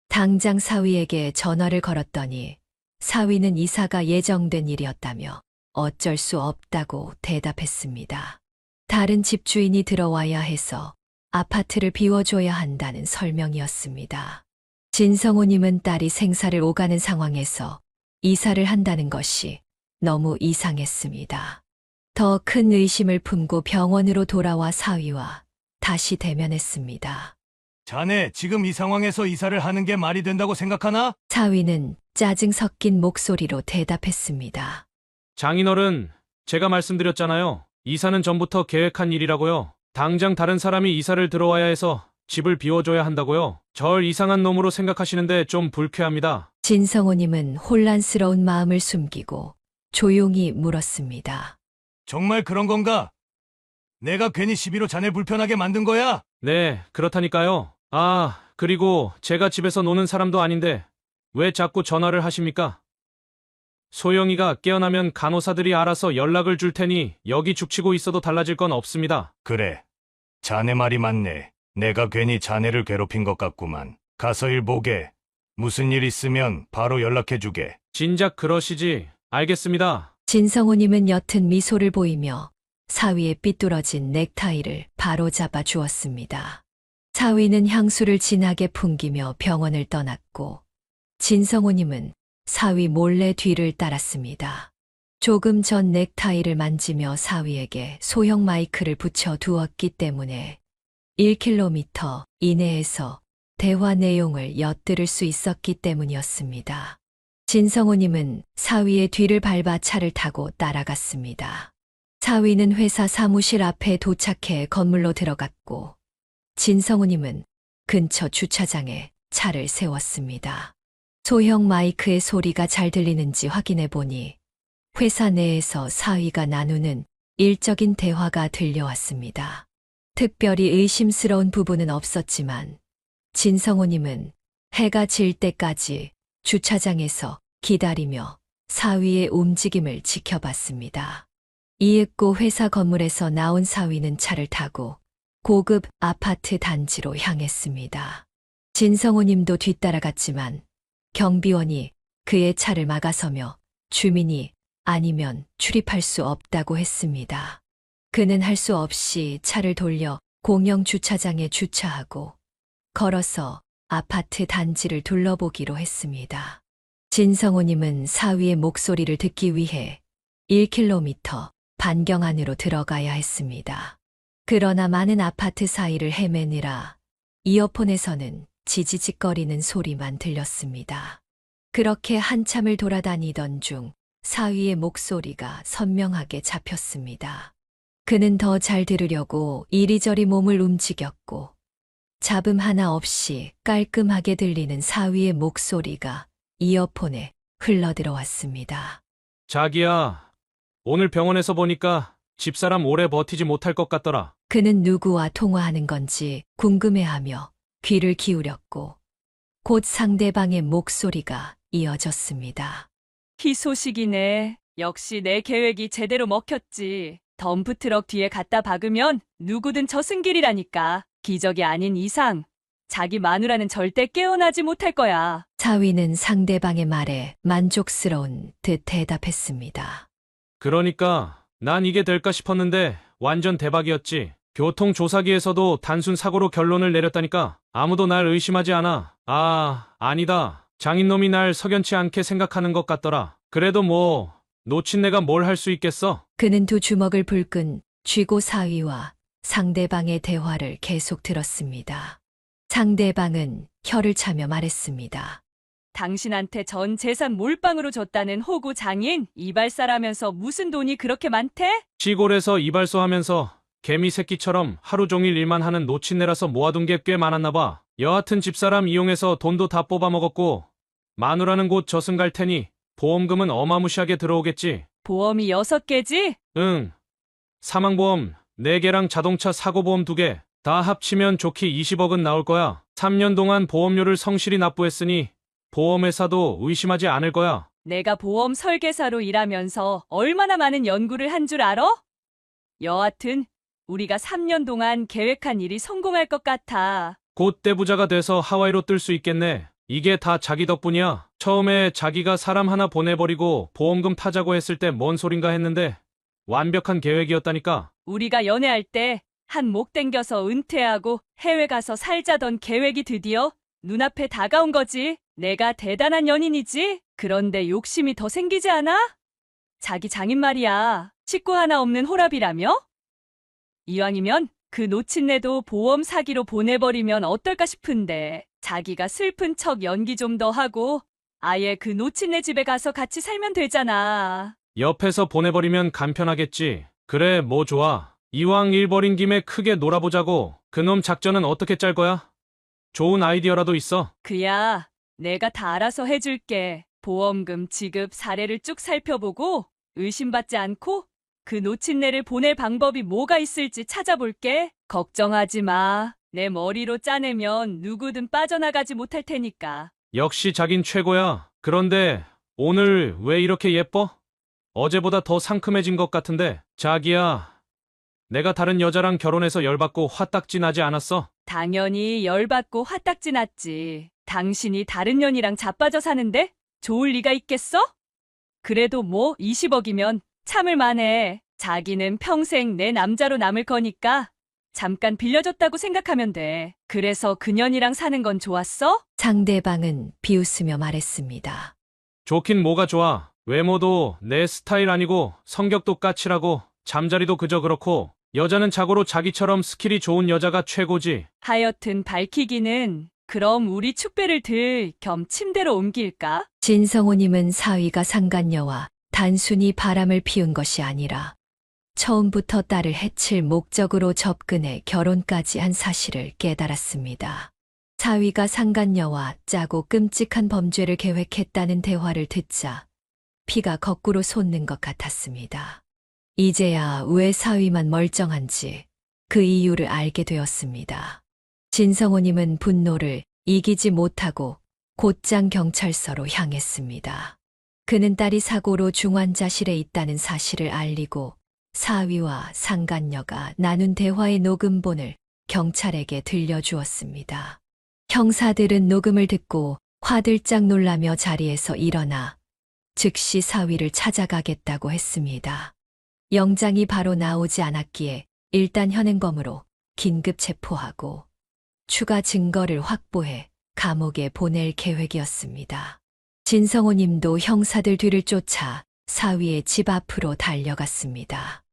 당장 사위에게 전화를 걸었더니 사위는 이사가 예정된 일이었다며 어쩔 수 없다고 대답했습니다. 다른 집주인이 들어와야 해서 아파트를 비워줘야 한다는 설명이었습니다. 진성호님은 딸이 생사를 오가는 상황에서 이사를 한다는 것이 너무 이상했습니다. 더 큰 의심을 품고 병원으로 돌아와 사위와 다시 대면했습니다. 자네 지금 이 상황에서 이사를 하는 게 말이 된다고 생각하나? 사위는 짜증 섞인 목소리로 대답했습니다. 장인어른, 제가 말씀드렸잖아요. 이사는 전부터 계획한 일이라고요. 당장 다른 사람이 이사를 들어와야 해서 집을 비워줘야 한다고요. 절 이상한 놈으로 생각하시는데 좀 불쾌합니다. 진성호님은 혼란스러운 마음을 숨기고 조용히 물었습니다. 정말 그런 건가? 내가 괜히 시비로 자네 불편하게 만든 거야? 네, 그렇다니까요. 아, 그리고 제가 집에서 노는 사람도 아닌데 왜 자꾸 전화를 하십니까? 소영이가 깨어나면 간호사들이 알아서 연락을 줄 테니 여기 죽치고 있어도 달라질 건 없습니다. 그래. 자네 말이 맞네. 내가 괜히 자네를 괴롭힌 것 같구만. 가서 일 보게. 무슨 일 있으면 바로 연락해 주게. 진작 그러시지. 알겠습니다. 진성호님은 옅은 미소를 보이며 사위의 삐뚤어진 넥타이를 바로잡아 주었습니다. 사위는 향수를 진하게 풍기며 병원을 떠났고 진성호님은 사위 몰래 뒤를 따랐습니다. 조금 전 넥타이를 만지며 사위에게 소형 마이크를 붙여 두었기 때문에 1km 이내에서 대화 내용을 엿들을 수 있었기 때문이었습니다. 진성호님은 사위의 뒤를 밟아 차를 타고 따라갔습니다. 사위는 회사 사무실 앞에 도착해 건물로 들어갔고 진성호님은 근처 주차장에 차를 세웠습니다. 소형 마이크의 소리가 잘 들리는지 확인해 보니 회사 내에서 사위가 나누는 일적인 대화가 들려왔습니다. 특별히 의심스러운 부분은 없었지만 진성호님은 해가 질 때까지 주차장에서 기다리며 사위의 움직임을 지켜봤습니다. 이윽고 회사 건물에서 나온 사위는 차를 타고 고급 아파트 단지로 향했습니다. 진성호님도 뒤따라갔지만 경비원이 그의 차를 막아서며 주민이 아니면 출입할 수 없다고 했습니다. 그는 할 수 없이 차를 돌려 공영 주차장에 주차하고 걸어서 아파트 단지를 둘러보기로 했습니다. 진성호님은 사위의 목소리를 듣기 위해 1km 반경 안으로 들어가야 했습니다. 그러나 많은 아파트 사이를 헤매느라 이어폰에서는 지지직거리는 소리만 들렸습니다. 그렇게 한참을 돌아다니던 중 사위의 목소리가 선명하게 잡혔습니다. 그는 더 잘 들으려고 이리저리 몸을 움직였고 잡음 하나 없이 깔끔하게 들리는 사위의 목소리가 이어폰에 흘러들어왔습니다. 자기야, 오늘 병원에서 보니까 집사람 오래 버티지 못할 것 같더라. 그는 누구와 통화하는 건지 궁금해하며 귀를 기울였고 곧 상대방의 목소리가 이어졌습니다. 희소식이네. 역시 내 계획이 제대로 먹혔지. 덤프트럭 뒤에 갖다 박으면 누구든 저승길이라니까. 기적이 아닌 이상 자기 마누라는 절대 깨어나지 못할 거야. 사위는 상대방의 말에 만족스러운 듯 대답했습니다. 그러니까 난 이게 될까 싶었는데 완전 대박이었지. 교통조사기에서도 단순 사고로 결론을 내렸다니까 아무도 날 의심하지 않아. 아니다. 장인놈이 날 석연치 않게 생각하는 것 같더라. 그래도 뭐 놓친 내가 뭘 할 수 있겠어? 그는 두 주먹을 불끈 쥐고 사위와 상대방의 대화를 계속 들었습니다. 상대방은 혀를 차며 말했습니다. 당신한테 전 재산 몰빵으로 줬다는 호구 장인 이발사라면서 무슨 돈이 그렇게 많대? 시골에서 이발소 하면서 개미 새끼처럼 하루 종일 일만 하는 노친네라서 모아둔 게 꽤 많았나 봐. 여하튼 집사람 이용해서 돈도 다 뽑아먹었고 마누라는 곧 저승 갈 테니 보험금은 어마무시하게 들어오겠지. 보험이 6개지? 응. 사망보험 4개랑 자동차 사고보험 2개. 다 합치면 좋게 20억은 나올 거야. 3년 동안 보험료를 성실히 납부했으니 보험회사도 의심하지 않을 거야. 내가 보험 설계사로 일하면서 얼마나 많은 연구를 한 줄 알아? 여하튼 우리가 3년 동안 계획한 일이 성공할 것 같아. 곧 떼부자가 돼서 하와이로 뜰 수 있겠네. 이게 다 자기 덕분이야. 처음에 자기가 사람 하나 보내버리고 보험금 타자고 했을 때 뭔 소린가 했는데 완벽한 계획이었다니까. 우리가 연애할 때 한 목 땡겨서 은퇴하고 해외 가서 살자던 계획이 드디어 눈앞에 다가온 거지. 내가 대단한 연인이지? 그런데 욕심이 더 생기지 않아? 자기 장인 말이야. 식구 하나 없는 호랍이라며? 이왕이면 그 노친네도 보험 사기로 보내버리면 어떨까 싶은데 자기가 슬픈 척 연기 좀 더 하고 아예 그 노친네 집에 가서 같이 살면 되잖아. 옆에서 보내버리면 간편하겠지. 그래, 뭐 좋아. 이왕 일 벌인 김에 크게 놀아보자고. 그놈 작전은 어떻게 짤 거야? 좋은 아이디어라도 있어. 그야 내가 다 알아서 해줄게. 보험금 지급 사례를 쭉 살펴보고 의심받지 않고 그 노친네를 보낼 방법이 뭐가 있을지 찾아볼게. 걱정하지 마. 내 머리로 짜내면 누구든 빠져나가지 못할 테니까. 역시 자긴 최고야. 그런데 오늘 왜 이렇게 예뻐? 어제보다 더 상큼해진 것 같은데. 자기야, 내가 다른 여자랑 결혼해서 열받고 화딱지 나지 않았어? 당연히 열받고 화딱지 났지. 당신이 다른 년이랑 자빠져 사는데 좋을 리가 있겠어? 그래도 뭐 20억이면 참을 만해. 자기는 평생 내 남자로 남을 거니까 잠깐 빌려줬다고 생각하면 돼. 그래서 그년이랑 사는 건 좋았어? 상대방은 비웃으며 말했습니다. 좋긴 뭐가 좋아. 외모도 내 스타일 아니고 성격도 까칠하고 잠자리도 그저 그렇고 여자는 자고로 자기처럼 스킬이 좋은 여자가 최고지. 하여튼 밝히기는 그럼 우리 축배를 들 겸 침대로 옮길까? 진성호님은 사위가 상간녀와 단순히 바람을 피운 것이 아니라 처음부터 딸을 해칠 목적으로 접근해 결혼까지 한 사실을 깨달았습니다. 사위가 상간녀와 짜고 끔찍한 범죄를 계획했다는 대화를 듣자 피가 거꾸로 솟는 것 같았습니다. 이제야 왜 사위만 멀쩡한지 그 이유를 알게 되었습니다. 진성호님은 분노를 이기지 못하고 곧장 경찰서로 향했습니다. 그는 딸이 사고로 중환자실에 있다는 사실을 알리고 사위와 상간녀가 나눈 대화의 녹음본을 경찰에게 들려주었습니다. 형사들은 녹음을 듣고 화들짝 놀라며 자리에서 일어나 즉시 사위를 찾아가겠다고 했습니다. 영장이 바로 나오지 않았기에 일단 현행범으로 긴급 체포하고 추가 증거를 확보해 감옥에 보낼 계획이었습니다. 진성호 님도 형사들 뒤를 쫓아 사위의 집 앞으로 달려갔습니다.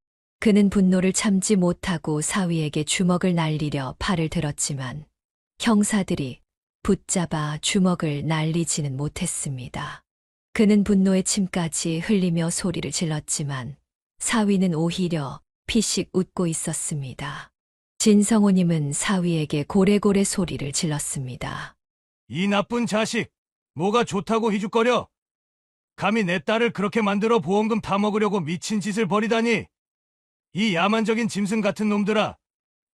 그는 분노를 참지 못하고 사위에게 주먹을 날리려 팔을 들었지만 형사들이 붙잡아 주먹을 날리지는 못했습니다. 그는 분노의 침까지 흘리며 소리를 질렀지만 사위는 오히려 피식 웃고 있었습니다. 진성호님은 사위에게 고래고래 소리를 질렀습니다. 이 나쁜 자식! 뭐가 좋다고 희죽거려? 감히 내 딸을 그렇게 만들어 보험금 타먹으려고 미친 짓을 벌이다니! 이 야만적인 짐승 같은 놈들아!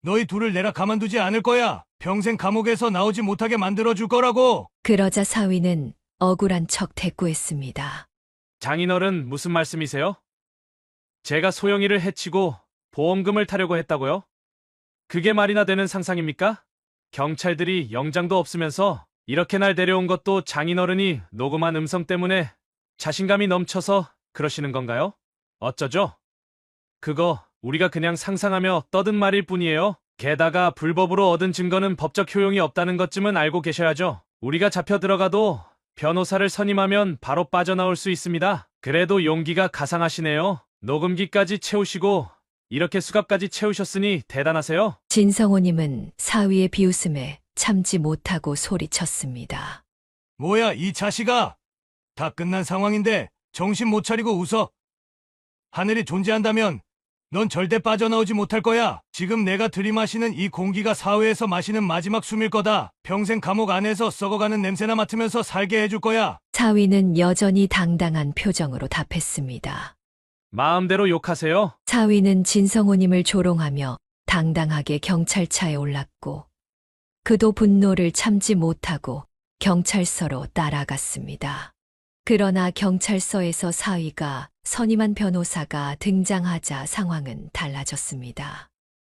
너희 둘을 내가 가만두지 않을 거야! 평생 감옥에서 나오지 못하게 만들어줄 거라고! 그러자 사위는 억울한 척 대꾸했습니다. 장인어른 무슨 말씀이세요? 제가 소영이를 해치고 보험금을 타려고 했다고요? 그게 말이나 되는 상상입니까? 경찰들이 영장도 없으면서 이렇게 날 데려온 것도 장인어른이 녹음한 음성 때문에 자신감이 넘쳐서 그러시는 건가요? 어쩌죠? 그거 우리가 그냥 상상하며 떠든 말일 뿐이에요. 게다가 불법으로 얻은 증거는 법적 효용이 없다는 것쯤은 알고 계셔야죠. 우리가 잡혀 들어가도 변호사를 선임하면 바로 빠져나올 수 있습니다. 그래도 용기가 가상하시네요. 녹음기까지 채우시고 이렇게 수갑까지 채우셨으니 대단하세요. 진성호님은 사위의 비웃음에 참지 못하고 소리쳤습니다. 뭐야, 이 자식아! 다 끝난 상황인데 정신 못 차리고 웃어. 하늘이 존재한다면 넌 절대 빠져나오지 못할 거야. 지금 내가 들이마시는 이 공기가 사회에서 마시는 마지막 숨일 거다. 평생 감옥 안에서 썩어가는 냄새나 맡으면서 살게 해줄 거야. 사위는 여전히 당당한 표정으로 답했습니다. 마음대로 욕하세요. 사위는 진성호님을 조롱하며 당당하게 경찰차에 올랐고 그도 분노를 참지 못하고 경찰서로 따라갔습니다. 그러나 경찰서에서 사위가 선임한 변호사가 등장하자 상황은 달라졌습니다.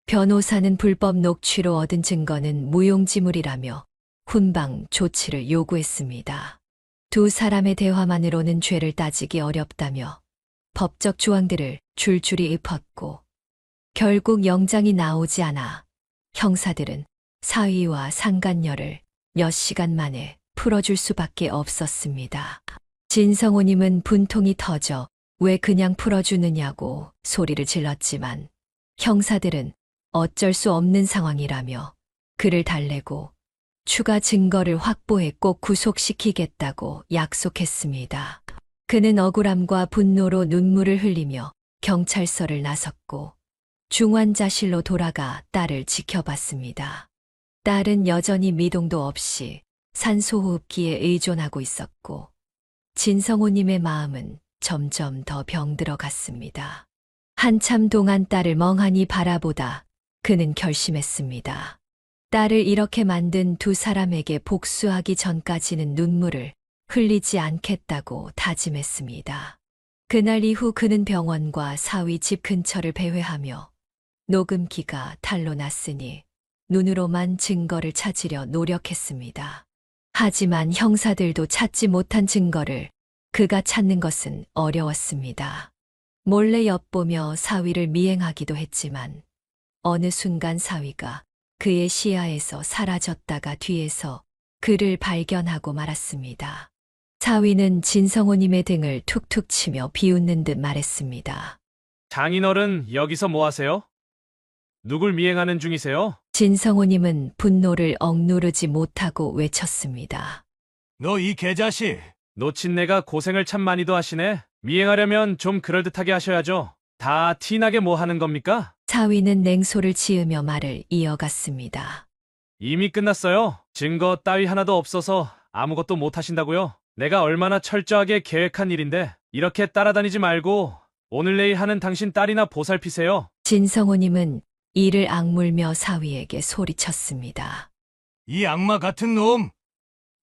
변호사는 불법 녹취로 얻은 증거는 무용지물이라며 훈방 조치를 요구했습니다. 두 사람의 대화만으로는 죄를 따지기 어렵다며 법적 조항들을 줄줄이 읊었고 결국 영장이 나오지 않아 형사들은 사위와 상간녀를 몇 시간 만에 풀어줄 수밖에 없었습니다. 진성호님은 분통이 터져 왜 그냥 풀어주느냐고 소리를 질렀지만 형사들은 어쩔 수 없는 상황이라며 그를 달래고 추가 증거를 확보해 꼭 구속시키겠다고 약속했습니다. 그는 억울함과 분노로 눈물을 흘리며 경찰서를 나섰고 중환자실로 돌아가 딸을 지켜봤습니다. 딸은 여전히 미동도 없이 산소호흡기에 의존하고 있었고 진성호님의 마음은 점점 더 병들어 갔습니다. 한참 동안 딸을 멍하니 바라보다 그는 결심했습니다. 딸을 이렇게 만든 두 사람에게 복수하기 전까지는 눈물을 흘리지 않겠다고 다짐했습니다. 그날 이후 그는 병원과 사위 집 근처를 배회하며 녹음기가 탄로 났으니 눈으로만 증거를 찾으려 노력했습니다. 하지만 형사들도 찾지 못한 증거를 그가 찾는 것은 어려웠습니다. 몰래 엿보며 사위를 미행하기도 했지만 어느 순간 사위가 그의 시야에서 사라졌다가 뒤에서 그를 발견하고 말았습니다. 사위는 진성호님의 등을 툭툭 치며 비웃는 듯 말했습니다. 장인어른 여기서 뭐 하세요? 누굴 미행하는 중이세요? 진성호님은 분노를 억누르지 못하고 외쳤습니다. 너 이 개자식! 놓친 내가 고생을 참 많이도 하시네. 미행하려면 좀 그럴듯하게 하셔야죠. 다 티나게 뭐 하는 겁니까? 사위는 냉소를 지으며 말을 이어갔습니다. 이미 끝났어요. 증거 따위 하나도 없어서 아무것도 못 하신다고요? 내가 얼마나 철저하게 계획한 일인데 이렇게 따라다니지 말고 오늘 내일 하는 당신 딸이나 보살피세요. 진성호님은 이를 악물며 사위에게 소리쳤습니다. 이 악마 같은 놈!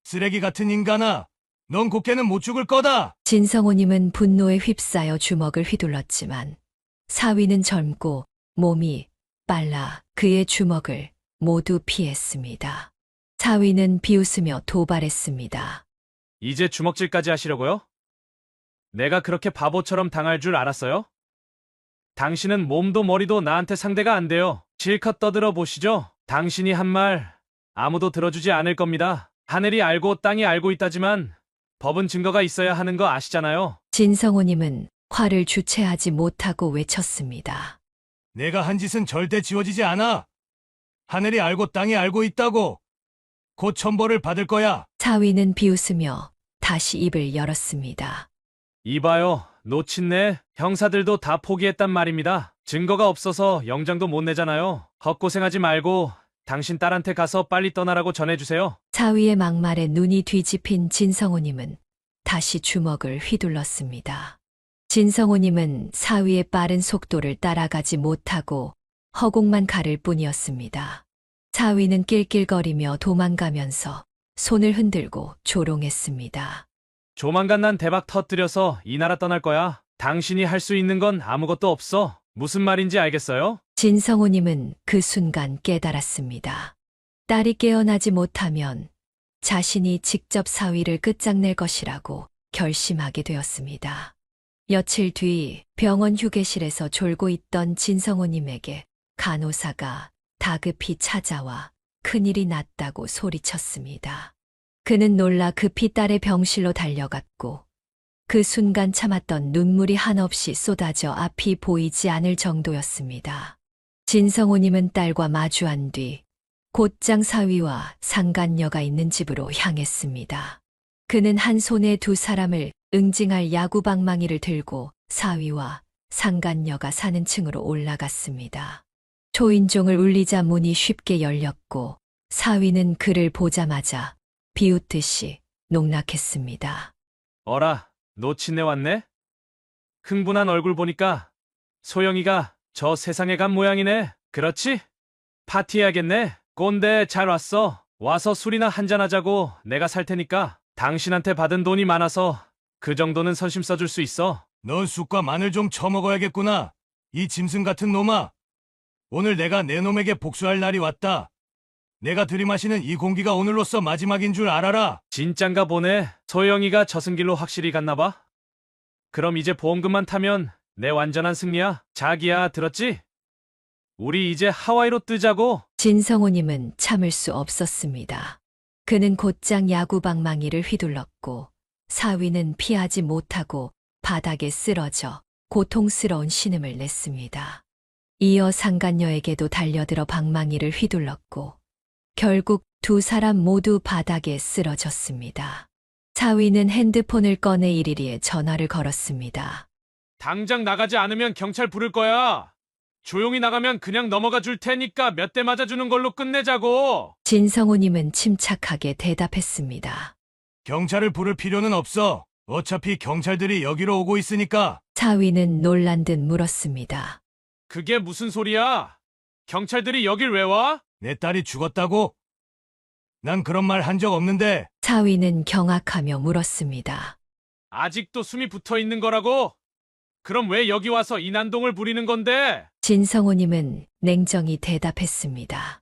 쓰레기 같은 인간아! 넌 곱게는 못 죽을 거다! 진성호님은 분노에 휩싸여 주먹을 휘둘렀지만 사위는 젊고 몸이 빨라 그의 주먹을 모두 피했습니다. 사위는 비웃으며 도발했습니다. 이제 주먹질까지 하시려고요? 내가 그렇게 바보처럼 당할 줄 알았어요? 당신은 몸도 머리도 나한테 상대가 안 돼요. 실컷 떠들어 보시죠. 당신이 한 말 아무도 들어주지 않을 겁니다. 하늘이 알고 땅이 알고 있다지만 법은 증거가 있어야 하는 거 아시잖아요. 진성호님은 화를 주체하지 못하고 외쳤습니다. 내가 한 짓은 절대 지워지지 않아! 하늘이 알고 땅이 알고 있다고! 곧 천벌을 받을 거야! 사위는 비웃으며 다시 입을 열었습니다. 이봐요. 놓친네 형사들도 다 포기했단 말입니다. 증거가 없어서 영장도 못 내잖아요. 헛고생하지 말고 당신 딸한테 가서 빨리 떠나라고 전해주세요. 사위의 막말에 눈이 뒤집힌 진성호님은 다시 주먹을 휘둘렀습니다. 진성호님은 사위의 빠른 속도를 따라가지 못하고 허공만 가를 뿐이었습니다. 사위는 낄낄거리며 도망가면서 손을 흔들고 조롱했습니다. 조만간 난 대박 터뜨려서 이 나라 떠날 거야. 당신이 할 수 있는 건 아무것도 없어. 무슨 말인지 알겠어요? 진성호님은 그 순간 깨달았습니다. 딸이 깨어나지 못하면 자신이 직접 사위를 끝장낼 것이라고 결심하게 되었습니다. 며칠 뒤 병원 휴게실에서 졸고 있던 진성호님에게 간호사가 다급히 찾아와 큰일이 났다고 소리쳤습니다. 그는 놀라 급히 딸의 병실로 달려갔고 그 순간 참았던 눈물이 한없이 쏟아져 앞이 보이지 않을 정도였습니다. 진성호님은 딸과 마주한 뒤 곧장 사위와 상간녀가 있는 집으로 향했습니다. 그는 한 손에 두 사람을 응징할 야구방망이를 들고 사위와 상간녀가 사는 층으로 올라갔습니다. 초인종을 울리자 문이 쉽게 열렸고 사위는 그를 보자마자 비웃듯이 농락했습니다. 어라, 노친네 왔네? 흥분한 얼굴 보니까 소영이가 저 세상에 간 모양이네. 그렇지? 파티해야겠네. 꼰대 잘 왔어. 와서 술이나 한잔하자고. 내가 살 테니까. 당신한테 받은 돈이 많아서 그 정도는 선심 써줄 수 있어. 넌 쑥과 마늘 좀 처먹어야겠구나. 이 짐승 같은 놈아. 오늘 내가 내 놈에게 복수할 날이 왔다. 내가 들이마시는 이 공기가 오늘로써 마지막인 줄 알아라. 진짠가 보네. 소영이가 저승길로 확실히 갔나 봐. 그럼 이제 보험금만 타면 내 완전한 승리야. 자기야, 들었지? 우리 이제 하와이로 뜨자고. 진성호님은 참을 수 없었습니다. 그는 곧장 야구방망이를 휘둘렀고 사위는 피하지 못하고 바닥에 쓰러져 고통스러운 신음을 냈습니다. 이어 상간녀에게도 달려들어 방망이를 휘둘렀고 결국 두 사람 모두 바닥에 쓰러졌습니다. 사위는 핸드폰을 꺼내 일일이에 전화를 걸었습니다. 당장 나가지 않으면 경찰 부를 거야. 조용히 나가면 그냥 넘어가 줄 테니까 몇 대 맞아주는 걸로 끝내자고. 진성호님은 침착하게 대답했습니다. 경찰을 부를 필요는 없어. 어차피 경찰들이 여기로 오고 있으니까. 사위는 놀란 듯 물었습니다. 그게 무슨 소리야? 경찰들이 여길 왜 와? 내 딸이 죽었다고? 난 그런 말 한 적 없는데. 사위는 경악하며 물었습니다. 아직도 숨이 붙어 있는 거라고? 그럼 왜 여기 와서 이 난동을 부리는 건데? 진성호님은 냉정히 대답했습니다.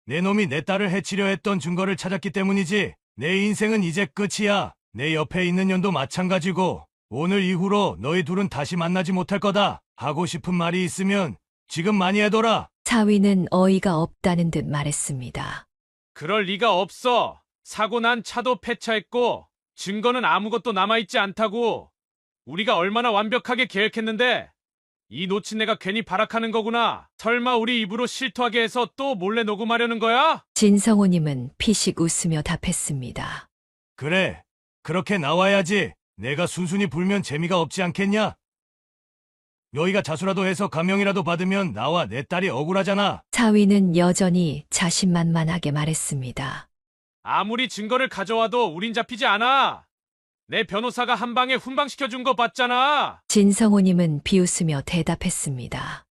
내 놈이 내 딸을 해치려 했던 증거를 찾았기 때문이지. 내 인생은 이제 끝이야. 내 옆에 있는 년도 마찬가지고. 오늘 이후로 너희 둘은 다시 만나지 못할 거다. 하고 싶은 말이 있으면 지금 많이 해둬라. 사위는 어이가 없다는 듯 말했습니다. 그럴 리가 없어. 사고 난 차도 폐차했고 증거는 아무것도 남아있지 않다고. 우리가 얼마나 완벽하게 계획했는데 이 노친네가 괜히 발악하는 거구나. 설마 우리 입으로 실토하게 해서 또 몰래 녹음하려는 거야? 진성호님은 피식 웃으며 답했습니다. 그래. 그렇게 나와야지. 내가 순순히 불면 재미가 없지 않겠냐? 너희가 자수라도 해서 감형이라도 받으면 나와 내 딸이 억울하잖아. 사위는 여전히 자신만만하게 말했습니다. 아무리 증거를 가져와도 우린 잡히지 않아. 내 변호사가 한 방에 훈방시켜준 거 봤잖아. 진성호님은 비웃으며 대답했습니다.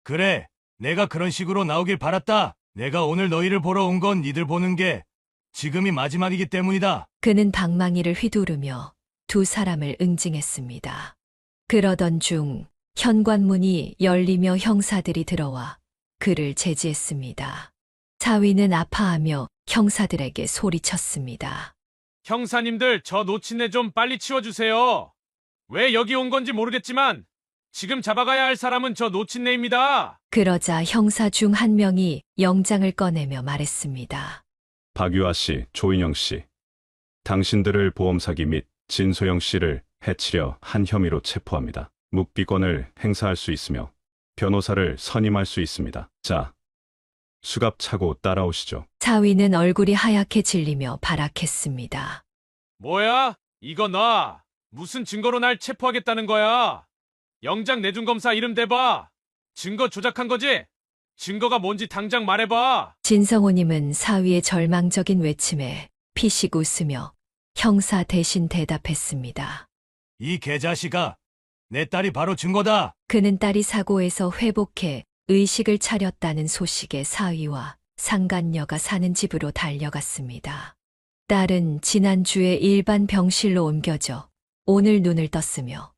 그래. 내가 그런 식으로 나오길 바랐다. 내가 오늘 너희를 보러 온 건 니들 보는 게 지금이 마지막이기 때문이다. 그는 방망이를 휘두르며 두 사람을 응징했습니다. 그러던 중 현관문이 열리며 형사들이 들어와 그를 제지했습니다. 사위는 아파하며 형사들에게 소리쳤습니다. 형사님들, 저 노친네 좀 빨리 치워주세요. 왜 여기 온 건지 모르겠지만 지금 잡아가야 할 사람은 저 노친네입니다. 그러자 형사 중 한 명이 영장을 꺼내며 말했습니다. 박유아 씨, 조인영 씨, 당신들을 보험 사기 및 진소영 씨를 해치려 한 혐의로 체포합니다. 묵비권을 행사할 수 있으며 변호사를 선임할 수 있습니다. 자, 수갑 차고 따라오시죠. 사위는 얼굴이 하얗게 질리며 발악했습니다. 뭐야? 이거 나 무슨 증거로 날 체포하겠다는 거야? 영장 내준 검사 이름 대봐. 증거 조작한 거지? 증거가 뭔지 당장 말해봐. 진성호님은 사위의 절망적인 외침에 피식 웃으며 형사 대신 대답했습니다. 이 개자식아. 내 딸이 바로 증거다. 그는 딸이 사고에서 회복해 의식을 차렸다는 소식에 사위와 상간녀가 사는 집으로 달려갔습니다. 딸은 지난주에 일반 병실로 옮겨져 오늘 눈을 떴으며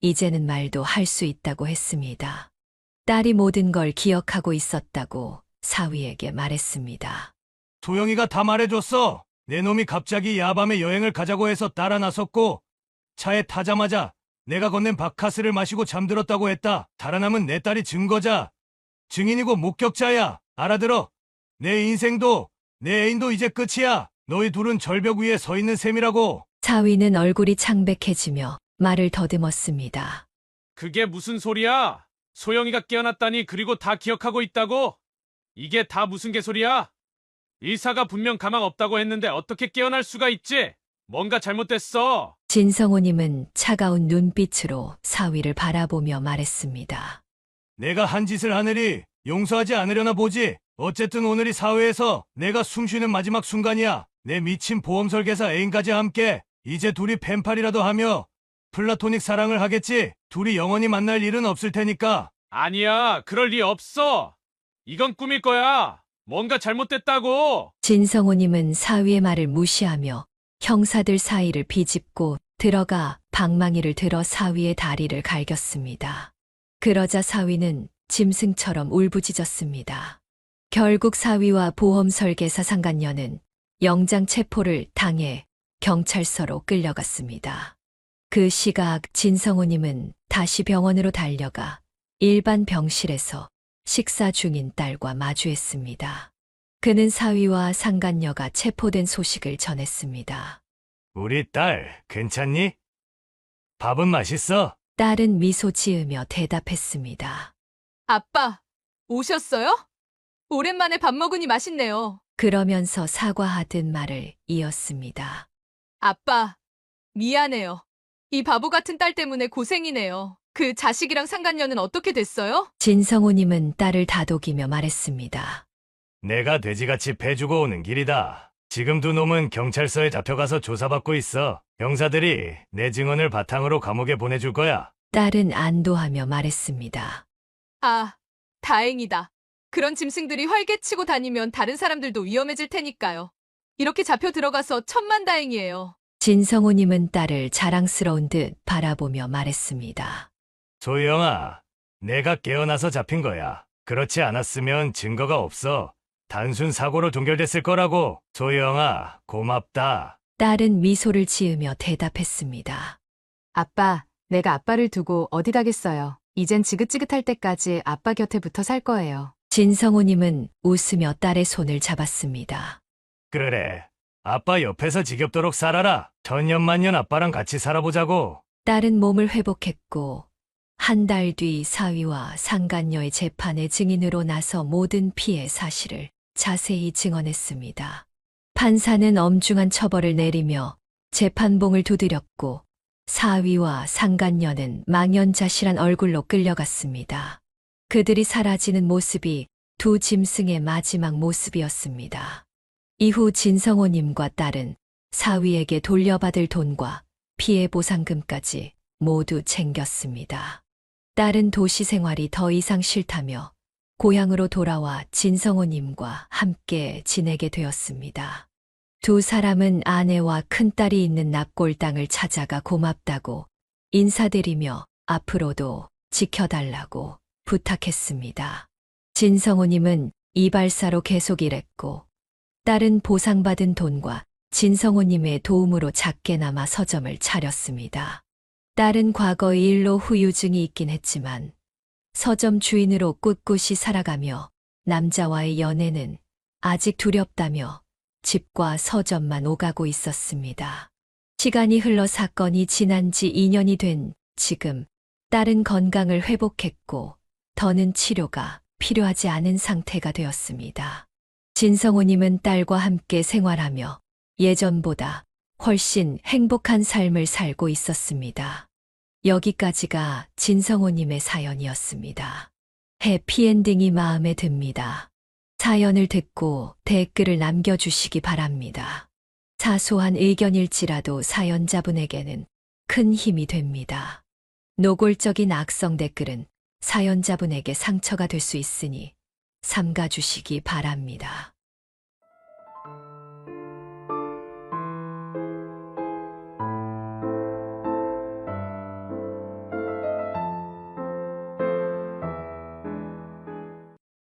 이제는 말도 할 수 있다고 했습니다. 딸이 모든 걸 기억하고 있었다고 사위에게 말했습니다. 소영이가 다 말해줬어. 내 놈이 갑자기 야밤에 여행을 가자고 해서 따라 나섰고 차에 타자마자 내가 건넨 바카스를 마시고 잠들었다고 했다. 달아남은 내 딸이 증거자. 증인이고 목격자야. 알아들어. 내 인생도 내 애인도 이제 끝이야. 너희 둘은 절벽 위에 서 있는 셈이라고. 사위는 얼굴이 창백해지며 말을 더듬었습니다. 그게 무슨 소리야? 소영이가 깨어났다니 그리고 다 기억하고 있다고? 이게 다 무슨 개소리야? 의사가 분명 가망 없다고 했는데 어떻게 깨어날 수가 있지? 뭔가 잘못됐어. 진성호님은 차가운 눈빛으로 사위를 바라보며 말했습니다. 내가 한 짓을 하늘이 용서하지 않으려나 보지. 어쨌든 오늘이 사회에서 내가 숨쉬는 마지막 순간이야. 내 미친 보험 설계사 애인까지 함께 이제 둘이 펜팔이라도 하며 플라토닉 사랑을 하겠지. 둘이 영원히 만날 일은 없을 테니까. 아니야, 그럴 리 없어. 이건 꿈일 거야. 뭔가 잘못됐다고. 진성호님은 사위의 말을 무시하며 형사들 사이를 비집고 들어가 방망이를 들어 사위의 다리를 갈겼습니다. 그러자 사위는 짐승처럼 울부짖었습니다. 결국 사위와 보험 설계사 상간녀는 영장 체포를 당해 경찰서로 끌려갔습니다. 그 시각 진성호님은 다시 병원으로 달려가 일반 병실에서 식사 중인 딸과 마주했습니다. 그는 사위와 상간녀가 체포된 소식을 전했습니다. 우리 딸 괜찮니? 밥은 맛있어? 딸은 미소 지으며 대답했습니다. 아빠, 오셨어요? 오랜만에 밥 먹으니 맛있네요. 그러면서 사과하듯 말을 이었습니다. 아빠, 미안해요. 이 바보 같은 딸 때문에 고생이네요. 그 자식이랑 상간녀는 어떻게 됐어요? 진성호님은 딸을 다독이며 말했습니다. 내가 돼지같이 패주고 오는 길이다. 지금 두 놈은 경찰서에 잡혀가서 조사받고 있어. 형사들이 내 증언을 바탕으로 감옥에 보내줄 거야. 딸은 안도하며 말했습니다. 아, 다행이다. 그런 짐승들이 활개치고 다니면 다른 사람들도 위험해질 테니까요. 이렇게 잡혀 들어가서 천만다행이에요. 진성호님은 딸을 자랑스러운 듯 바라보며 말했습니다. 소영아, 내가 깨어나서 잡힌 거야. 그렇지 않았으면 증거가 없어. 단순 사고로 종결됐을 거라고. 소영아, 고맙다. 딸은 미소를 지으며 대답했습니다. 아빠, 내가 아빠를 두고 어디 가겠어요. 이젠 지긋지긋할 때까지 아빠 곁에 붙어 살 거예요. 진성호님은 웃으며 딸의 손을 잡았습니다. 그래, 아빠 옆에서 지겹도록 살아라. 천년만년 아빠랑 같이 살아보자고. 딸은 몸을 회복했고 한 달 뒤 사위와 상간녀의 재판에 증인으로 나서 모든 피해 사실을 자세히 증언했습니다. 판사는 엄중한 처벌을 내리며 재판봉을 두드렸고 사위와 상간녀는 망연자실한 얼굴로 끌려갔습니다. 그들이 사라지는 모습이 두 짐승의 마지막 모습이었습니다. 이후 진성호님과 딸은 사위에게 돌려받을 돈과 피해 보상금까지 모두 챙겼습니다. 딸은 도시 생활이 더 이상 싫다며 고향으로 돌아와 진성호님과 함께 지내게 되었습니다. 두 사람은 아내와 큰딸이 있는 납골 땅을 찾아가 고맙다고 인사드리며 앞으로도 지켜달라고 부탁했습니다. 진성호님은 이발사로 계속 일했고 딸은 보상받은 돈과 진성호님의 도움으로 작게나마 서점을 차렸습니다. 딸은 과거의 일로 후유증이 있긴 했지만 서점 주인으로 꿋꿋이 살아가며 남자와의 연애는 아직 두렵다며 집과 서점만 오가고 있었습니다. 시간이 흘러 사건이 지난 지 2년이 된 지금 딸은 건강을 회복했고 더는 치료가 필요하지 않은 상태가 되었습니다. 진성호님은 딸과 함께 생활하며 예전보다 훨씬 행복한 삶을 살고 있었습니다. 여기까지가 진성호님의 사연이었습니다. 해피엔딩이 마음에 듭니다. 사연을 듣고 댓글을 남겨주시기 바랍니다. 사소한 의견일지라도 사연자분에게는 큰 힘이 됩니다. 노골적인 악성 댓글은 사연자분에게 상처가 될 수 있으니 삼가주시기 바랍니다.